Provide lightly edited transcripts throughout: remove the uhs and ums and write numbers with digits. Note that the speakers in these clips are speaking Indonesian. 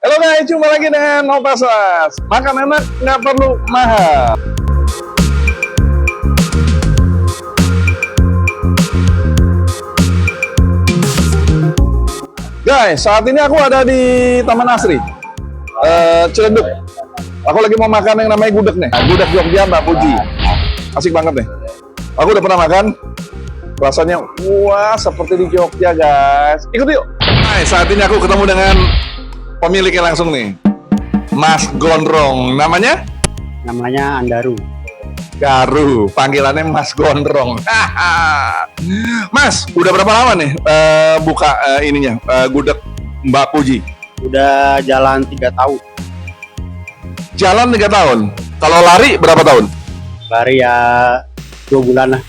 Halo guys, jumpa lagi dengan Nopasas. Makan enak, nggak perlu mahal. Guys, saat ini aku ada di Taman Asri, Ciledug. Aku lagi mau makan yang namanya gudeg nih. Gudeg Jogja Mbak Puji. Asik banget nih. Aku udah pernah makan. Rasanya wah seperti di Jogja guys. Ikut yuk. Nah, saat ini aku ketemu dengan pemiliknya langsung nih. Mas Gondrong. Namanya? Namanya Andaru. Garu. Panggilannya Mas Gondrong. Mas, udah berapa lama nih buka gudeg Mbak Puji? Udah jalan 3 tahun. Jalan 3 tahun. Kalau lari berapa tahun? Lari ya 2 bulan lah.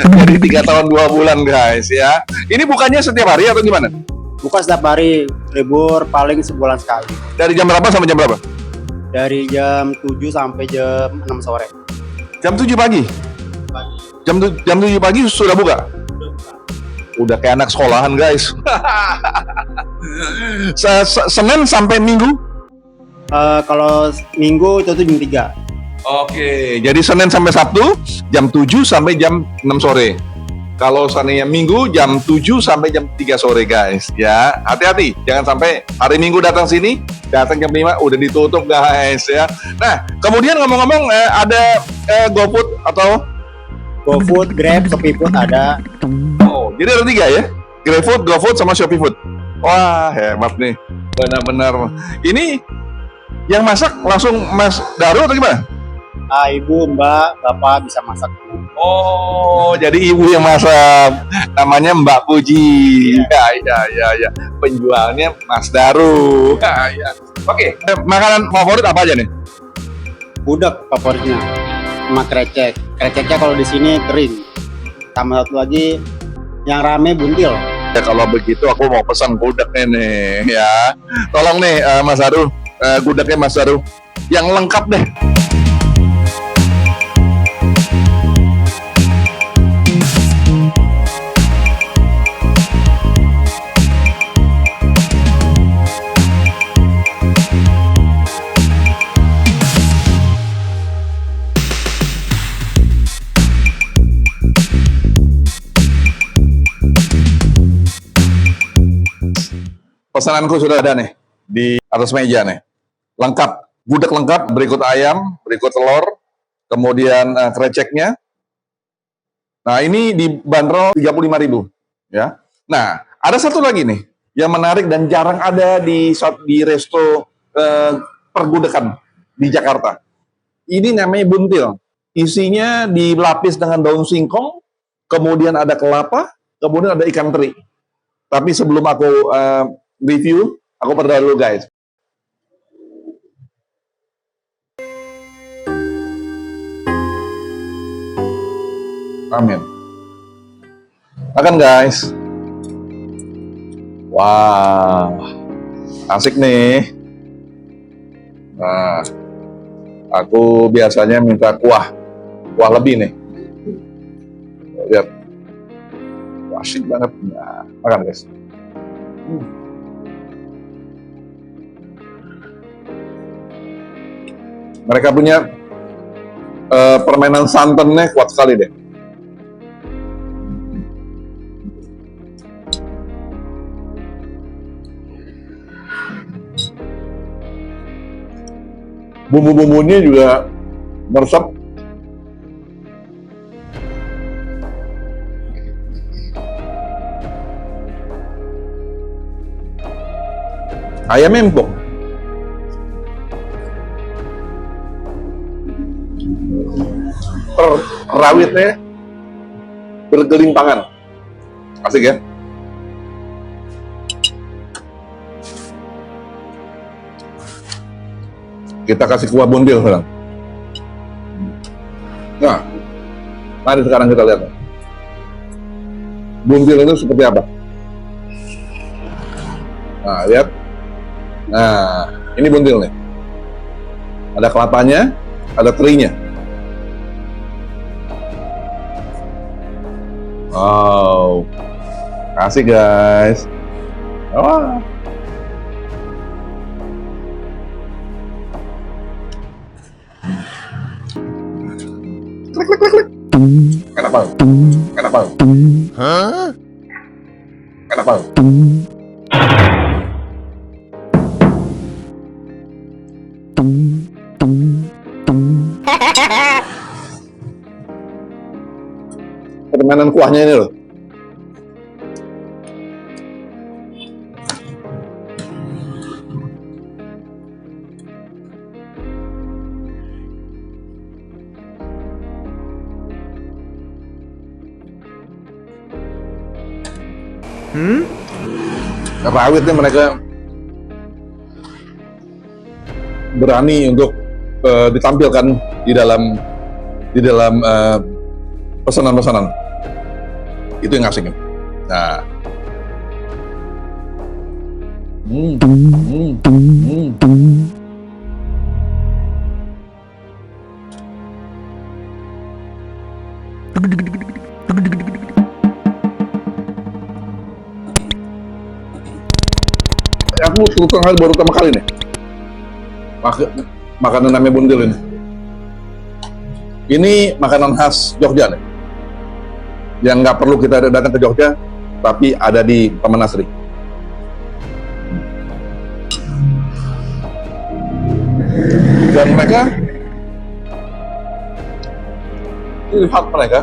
Jadi 3 tahun 2 bulan guys ya. Ini bukannya setiap hari atau gimana? Buka setiap hari, libur paling sebulan sekali. Dari jam berapa sampai jam berapa? Dari jam 7 sampai jam 6 sore. Jam 7 pagi? Jam 7 pagi sudah buka? Udah kayak anak sekolahan guys. Senin sampai Minggu? Kalau Minggu itu jam 3. Oke, jadi Senin sampai Sabtu jam 7 sampai jam 6 sore. Kalau seandainya Minggu jam 7 sampai jam 3 sore guys. Ya, hati-hati. Jangan sampai hari Minggu datang sini, datang jam 5 udah ditutup guys ya. Nah, kemudian ngomong-ngomong ada GoFood atau GoFood, Grab, ShopeeFood ada. Oh, jadi ada 3 ya? GrabFood, GoFood sama ShopeeFood. Wah, hebat nih. Benar-benar. Ini yang masak langsung Mas Daru atau gimana? Ibu, Mbak, Bapak bisa masak. Oh, jadi ibu yang masak. Namanya Mbak Puji. Ya. Penjualnya Mas Daru. Ya. Oke, makanan favorit apa aja nih? Gudeg favoritnya sama krecek. Kreceknya kalau di sini kering. Sama satu lagi yang rame buntil. Ya kalau begitu aku mau pesan gudegnya nih ya. Tolong nih Mas Daru, gudegnya Mas Daru yang lengkap deh. Pesananku sudah ada nih di atas meja nih. Lengkap, gudeg lengkap, berikut ayam, berikut telur, kemudian kreceknya. Nah, ini dibanderol 35.000 ya. Nah, ada satu lagi nih yang menarik dan jarang ada di resto pergudekan di Jakarta. Ini namanya buntil. Isinya dilapis dengan daun singkong, kemudian ada kelapa, kemudian ada ikan teri. Tapi sebelum aku review, aku berdoa dulu guys. Amin. Makan guys. Wah, asik nih. Nah, aku biasanya minta kuah lebih nih. Lihat, wah, asik banget. Nah, makan guys. Mereka punya permainan santannya kuat sekali deh. Bumbu-bumbunya juga meresap. Ayamnya empuk. Rawitnya bergelimpangan. Asik ya. Kita kasih kuah buntil sekarang. Nah, mari sekarang kita lihat buntil itu seperti apa. Nah, lihat. Nah, ini buntil nih. Ada kelapanya, ada terinya. Wow. Asik guys. Oh. Klik klik klik klik. Enak banget. Enak banget. Hah? Enak banget. Permainan kuahnya ini loh. Rawitnya mereka berani untuk ditampilkan di dalam pesanan-pesanan. Itu yang asik. Nah, aku terus terang baru pertama kali nih makanan namanya bundil ini. Ini makanan khas Jogja nih, yang nggak perlu kita datang ke Jogja, tapi ada di Taman Asri. Dan mereka, lihat mereka,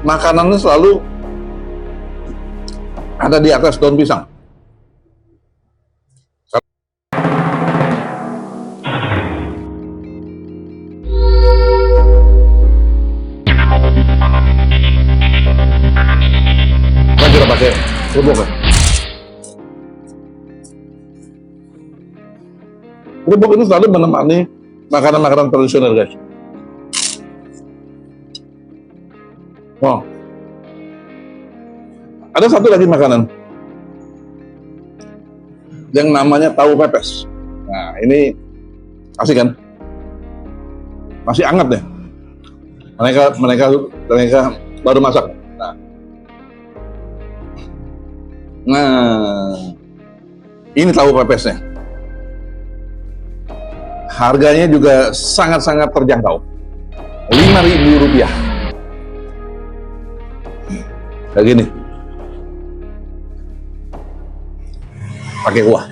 makanannya selalu ada di atas daun pisang. Kita pakai kerupuk kan? Kerupuk ini selalu menemani makanan-makanan tradisional guys. Wow. Ada satu lagi makanan yang namanya tahu pepes. Nah ini asik kan? Masih hangat deh. Mereka baru masak. Nah, ini tahu pepesnya. Harganya juga sangat-sangat terjangkau. Rp5.000. Kayak gini. Pakai kuah.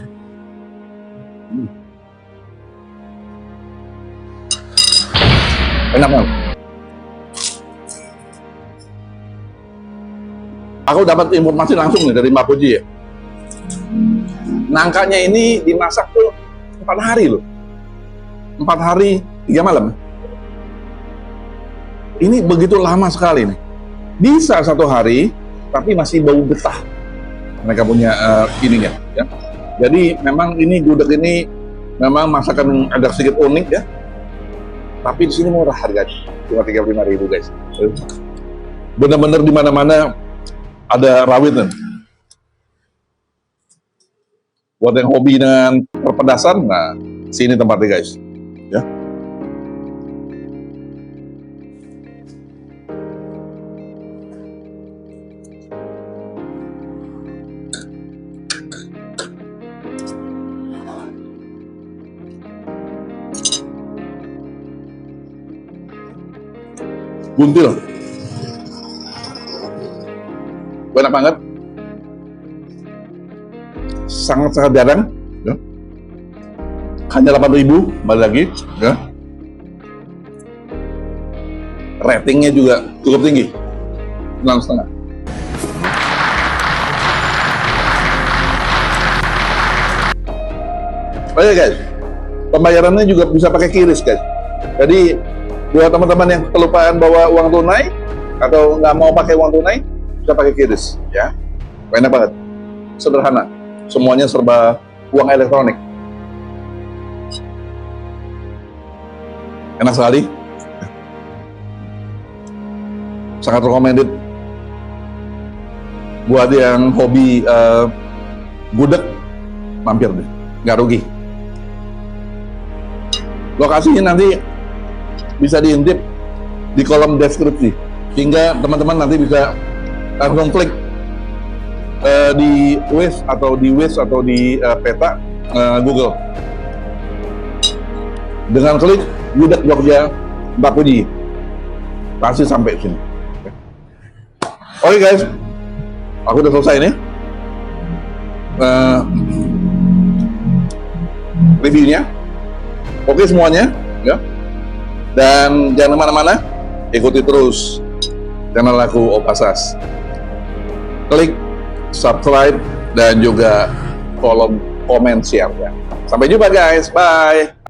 Enak banget. Aku dapat informasi langsung nih dari Mbak Puji ya. Nangkanya ini dimasak tuh 4 hari loh. 4 hari 3 malam. Ini begitu lama sekali nih. Bisa 1 hari, tapi masih bau getah. Mereka punya ininya ya. Jadi memang ini gudeg ini memang masakan yang agak sedikit unik ya. Tapi di sini murah harganya. Cuma 35.000 guys. Bener-bener di mana-mana ada rawit nih. Buat yang hobi dengan perpedasan, nah sini tempatnya guys. Ya. Buntil. Enak banget, sangat-sangat jarang ya. Hanya 8.000, balik lagi ya. Ratingnya juga cukup tinggi, 6,5. Oke guys, pembayarannya juga bisa pakai QRIS guys. Jadi buat teman-teman yang kelupaan bawa uang tunai atau nggak mau pakai uang tunai, bisa pakai QRIS ya. Enak banget, sederhana, semuanya serba uang elektronik. Enak sekali, sangat recommended buat yang hobi gudeg, mampir deh, nggak rugi. Lokasinya nanti bisa diintip di kolom deskripsi, sehingga teman-teman nanti bisa langsung klik di Waze atau di peta Google. Dengan klik Gudeg Jogja Bakuji pasti sampai sini. Oke guys, aku udah selesai nih reviewnya. Oke semuanya, ya. Dan jangan kemana-mana, ikuti terus channel aku Opasas. Klik subscribe dan juga kolom komen share ya. Sampai jumpa guys, bye.